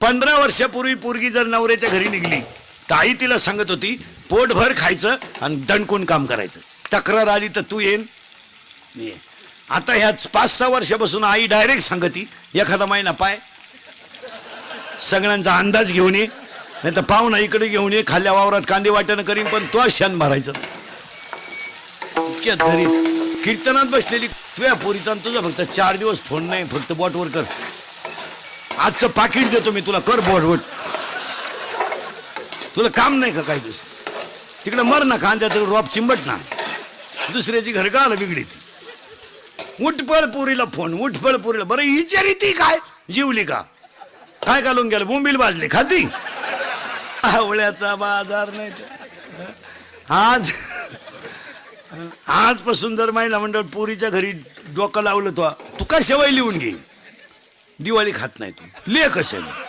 15 वर्षापूर्वी पोरगी जर नवऱ्याच्या घरी निघली तर आई तिला सांगत होती पोटभर खायचं आणि दणकून काम करायचं. तक्रार आली तर तू येईन मी येईन. आता ह्याच 5-6 वर्षापासून आई डायरेक्ट सांगती एखादा महिना पाय, सगळ्यांचा अंदाज घेऊन ये, नाही तर पाहुणा इकडे घेऊन ये, खाल्ल्या वावरात कांदे वाट्यानं करीन पण तो शान भरायचं. इतक्या घरी कीर्तनात बसलेली तुझ्या पोरीचा तुझा फक्त 4 दिवस फोन नाही, फक्त बोटवर कर. आजचं पाकिट देतो मी तुला, कर बोट. तुला काम नाही का काही दिवस? तिकडे मर ना, कांद्याचं रॉप चिंबट ना, दुसऱ्याची घर का आलं बिगडी ती. उठपळ पुरीला फोन, उठपळ पुरीला. बरं विचारी ती काय जीवली का, काय घालून गेलं, बोंबील भाजली खाती. आवळ्याचा बाजार नाही. आजपासून जर महिला मंडळ पुरीच्या घरी डोकं लावलं तो, तू का शेवाय लिहून घे. दिवाळी खात नाही तू, ले कशाने.